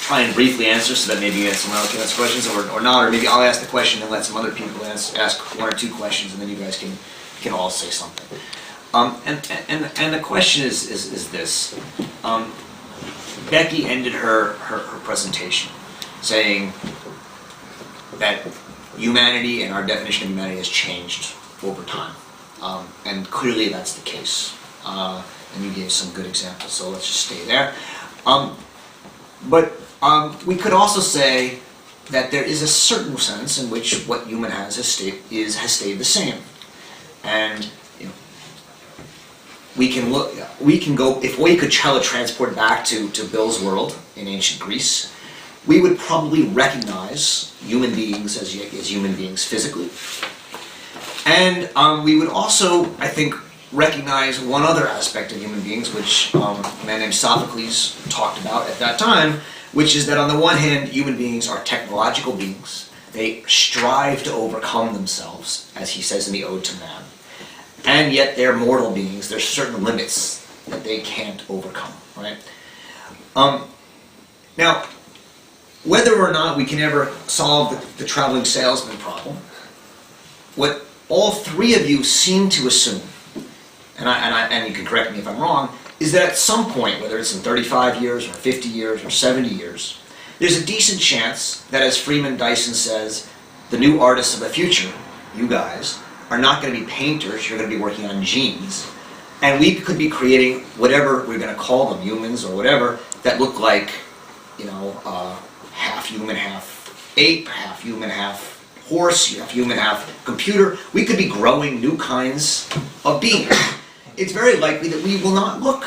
try and briefly answer so that maybe someone else can answer questions or not, or maybe I'll ask the question and let some other people ask one or two questions, and then you guys can all say something. And the question is this. Becky ended her presentation saying that humanity and our definition of humanity has changed over time. And clearly that's the case. And you gave some good examples, so let's just stay there. But we could also say that there is a certain sense in which what human has stayed the same. And we can go, if we could teletransport back to Bill's world in ancient Greece, we would probably recognize human beings as human beings physically. And we would also, I think, recognize one other aspect of human beings, which a man named Sophocles talked about at that time, which is that on the one hand, human beings are technological beings. They strive to overcome themselves, as he says in the Ode to Man. And yet they're mortal beings. There's certain limits that they can't overcome, right? Now, whether or not we can ever solve the traveling salesman problem, what all three of you seem to assume, and you can correct me if I'm wrong, is that at some point, whether it's in 35 years or 50 years or 70 years, there's a decent chance that, as Freeman Dyson says, the new artists of the future, you guys, are not going to be painters, you're going to be working on genes. And we could be creating whatever we're going to call them, humans or whatever, that look like, half human, half ape, half human, half horse, half human, half computer. We could be growing new kinds of beings. It's very likely that we will not look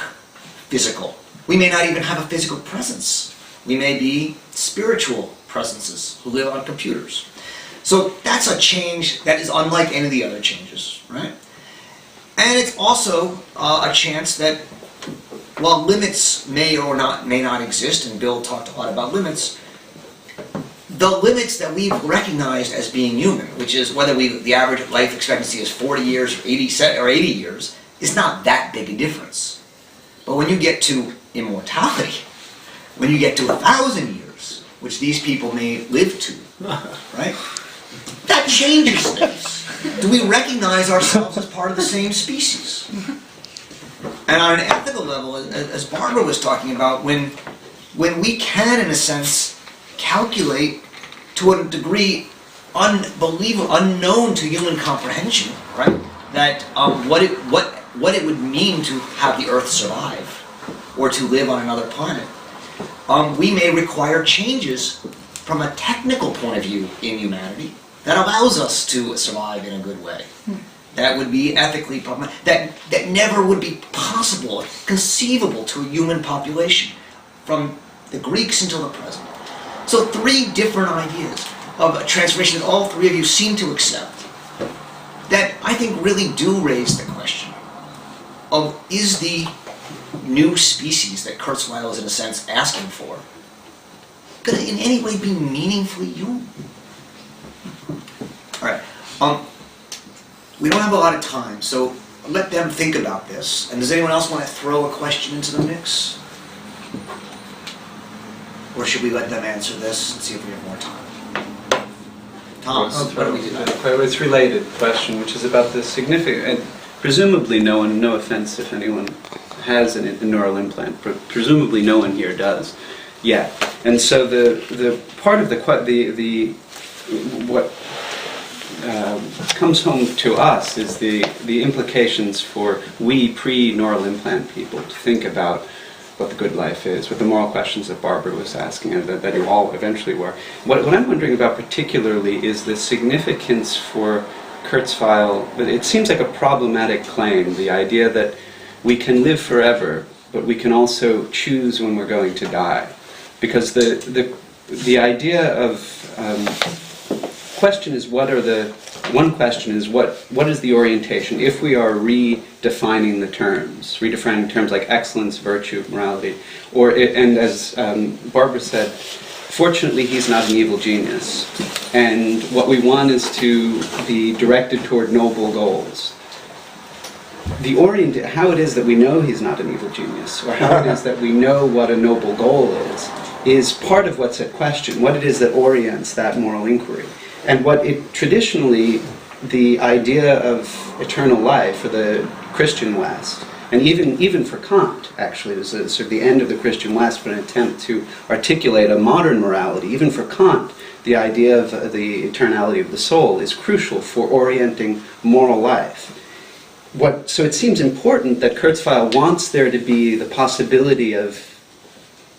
physical. We may not even have a physical presence. We may be spiritual presences who live on computers. So that's a change that is unlike any of the other changes, right? And it's also a chance that, while limits may not exist, and Bill talked a lot about limits, the limits that we've recognized as being human, which is whether the average life expectancy is 40 years or 80 years, is not that big a difference. But when you get to immortality, when you get to 1,000 years, which these people may live to, right? That changes things. Do we recognize ourselves as part of the same species? And on an ethical level, as Barbara was talking about, when we can, in a sense, calculate to a degree unbelievable, unknown to human comprehension, right? That what it would mean to have the Earth survive or to live on another planet, we may require changes from a technical point of view in humanity that allows us to survive in a good way. That would be ethically problematic. That never would be possible, conceivable to a human population from the Greeks until the present. So three different ideas of a transformation that all three of you seem to accept, that I think really do raise the question of, is the new species that Kurzweil is in a sense asking for going to in any way be meaningfully human? All right. We don't have a lot of time, so let them think about this. And does anyone else want to throw a question into the mix? Or should we let them answer this and see if we have more time? Thomas, what do we do? It's related question, which is about the significant, and presumably no one, no offense if anyone has a neural implant, but presumably no one here does yet. And so the part of what comes home to us is the implications for we pre-neural implant people to think about what the good life is, what the moral questions that Barbara was asking, and that you all eventually were. What I'm wondering about particularly is the significance for Kurzweil, but it seems like a problematic claim, the idea that we can live forever, but we can also choose when we're going to die. Because the idea of question is one question is what is the orientation if we are redefining terms like excellence, virtue, morality, and as Barbara said, fortunately he's not an evil genius, and what we want is to be directed toward noble goals. How it is that we know he's not an evil genius, or how it is that we know what a noble goal is is part of what's at question, what it is that orients that moral inquiry. And what it traditionally, the idea of eternal life for the Christian West, and even for Kant, actually, it was sort of the end of the Christian West, but an attempt to articulate a modern morality. Even for Kant, the idea of the eternality of the soul is crucial for orienting moral life. So it seems important that Kurzweil wants there to be the possibility of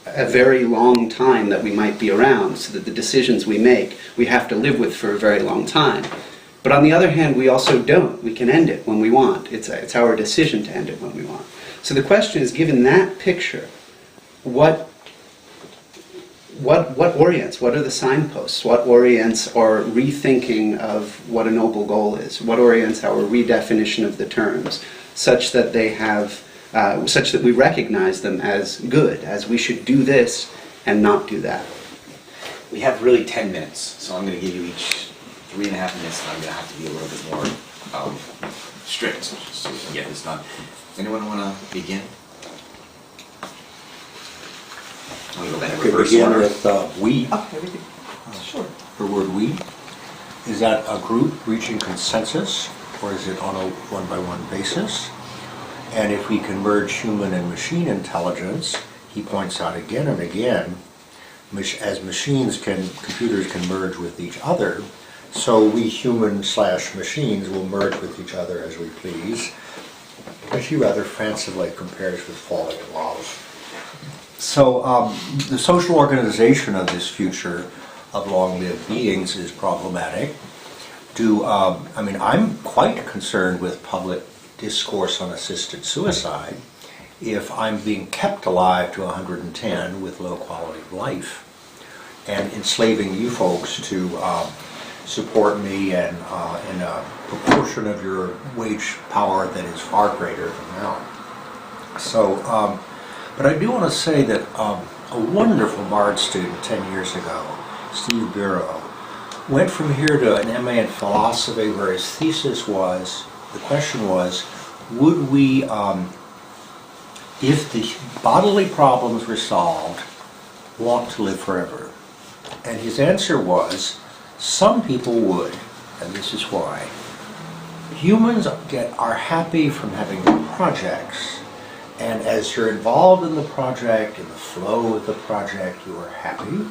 a very long time that we might be around, so that the decisions we make, we have to live with for a very long time. But on the other hand, we also don't. We can end it when we want. It's our decision to end it when we want. So the question is, given that picture, what orients? What are the signposts? What orients our rethinking of what a noble goal is? What orients our redefinition of the terms, such that they have, such that we recognize them as good, as we should do this and not do that? We have really 10 minutes, so I'm going to give you each 3.5 minutes, and I'm going to have to be a little bit more strict so we can get this done. Anyone want to begin? I'm going to go back in Could reverse begin order. with we. Okay, we can, sure. The word we. Is that a group reaching consensus, or is it on a one-by-one basis? And if we can merge human and machine intelligence, he points out again and again, as computers can merge with each other, so we human/machines will merge with each other as we please, which he rather fancifully compares with falling in love. So the social organization of this future of long-lived beings is problematic. I'm quite concerned with public discourse on assisted suicide if I'm being kept alive to 110 with low quality of life and enslaving you folks to support me and in a proportion of your wage power that is far greater than now. So, but I do want to say that a wonderful Bard student 10 years ago, Steve Bureau, went from here to an MA in philosophy where his thesis was, the question was, would we, if the bodily problems were solved, want to live forever? And his answer was, some people would, and this is why. Humans are happy from having projects, and as you're involved in the project, in the flow of the project, you are happy.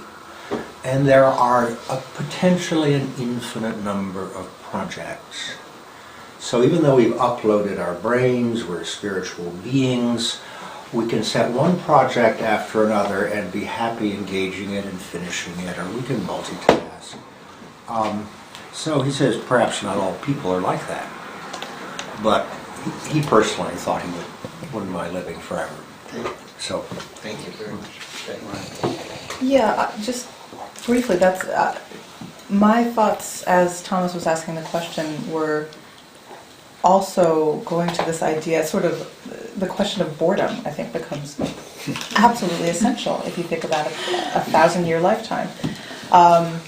And there are potentially an infinite number of projects. So even though we've uploaded our brains, we're spiritual beings, we can set one project after another and be happy engaging it and finishing it, or we can multitask. So he says perhaps not all people are like that, but he personally thought he wouldn't mind living forever. So Thank you very much. Yeah, just briefly, that's my thoughts as Thomas was asking the question were also going to this idea, sort of the question of boredom, I think, becomes absolutely essential if you think about a 1,000-year lifetime. I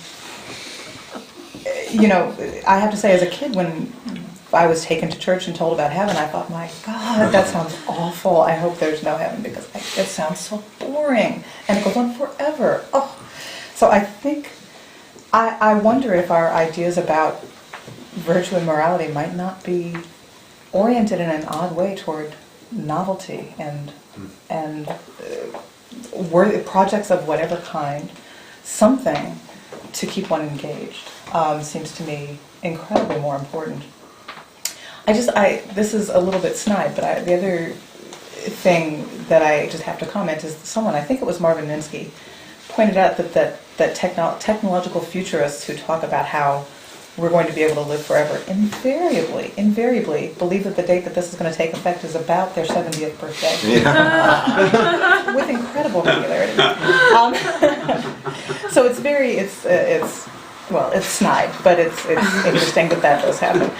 have to say, as a kid, when I was taken to church and told about heaven, I thought, my God, that sounds awful. I hope there's no heaven because it sounds so boring and it goes on forever. Oh, so I think, I wonder if our ideas about virtue and morality might not be oriented in an odd way toward novelty and projects of whatever kind, something to keep one engaged seems to me incredibly more important. This is a little bit snide, but the other thing that I just have to comment is someone, I think it was Marvin Minsky, pointed out that technological futurists who talk about how we're going to be able to live forever invariably believe that the date that this is going to take effect is about their 70th birthday. Yeah. With incredible regularity. So it's snide, but it's interesting that does happen.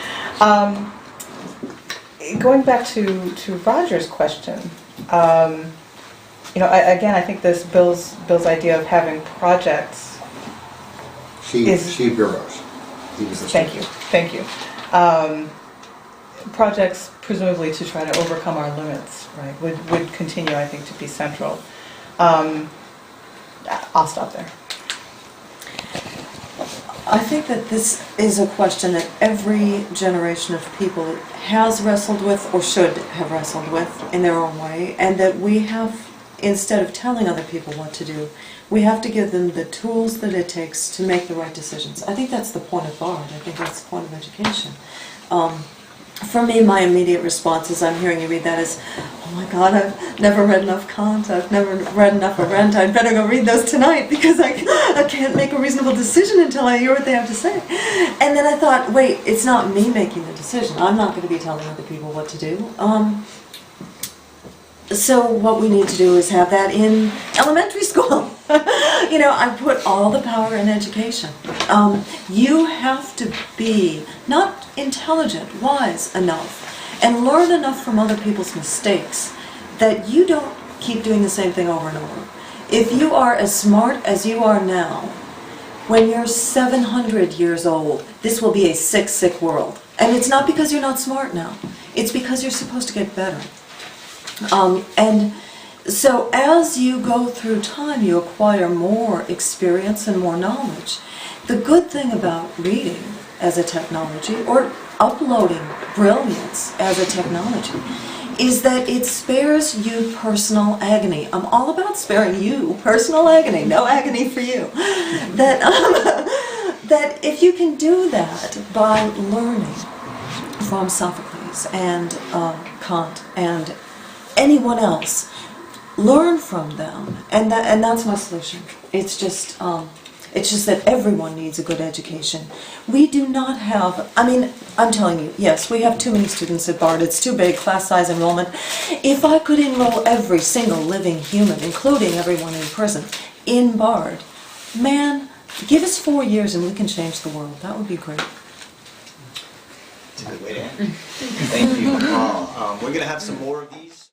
Going back to Roger's question, again, I think this Bill's idea of having projects Steve Burroughs. He was the Thank you. Projects, presumably to try to overcome our limits, right, would continue, I think, to be central. I'll stop there. I think that this is a question that every generation of people has wrestled with or should have wrestled with in their own way, and that we have, instead of telling other people what to do, we have to give them the tools that it takes to make the right decisions. I think that's the point of art. I think that's the point of education. For me, my immediate response as I'm hearing you read that is, oh my God, I've never read enough Kant, I've never read enough Arendt, I'd better go read those tonight because I can't make a reasonable decision until I hear what they have to say. And then I thought, wait, it's not me making the decision. I'm not going to be telling other people what to do. So what we need to do is have that in elementary school. You know, I put all the power in education. You have to be not intelligent, wise enough, and learn enough from other people's mistakes that you don't keep doing the same thing over and over. If you are as smart as you are now, when you're 700 years old, this will be a sick, sick world. And it's not because you're not smart now. It's because you're supposed to get better. And so as you go through time, you acquire more experience and more knowledge. The good thing about reading as a technology, or uploading brilliance as a technology, is that it spares you personal agony. I'm all about sparing you personal agony, no agony for you. That if you can do that by learning from Sophocles and Kant and anyone else, learn from them, and that's my solution. It's just that everyone needs a good education. We do not have, I mean, I'm telling you, yes, we have too many students at Bard. It's too big, class size enrollment. If I could enroll every single living human, including everyone in prison, in Bard, man, give us 4 years and we can change the world. That would be great. It's a good way to end. Thank you all. We're going to have some more of these.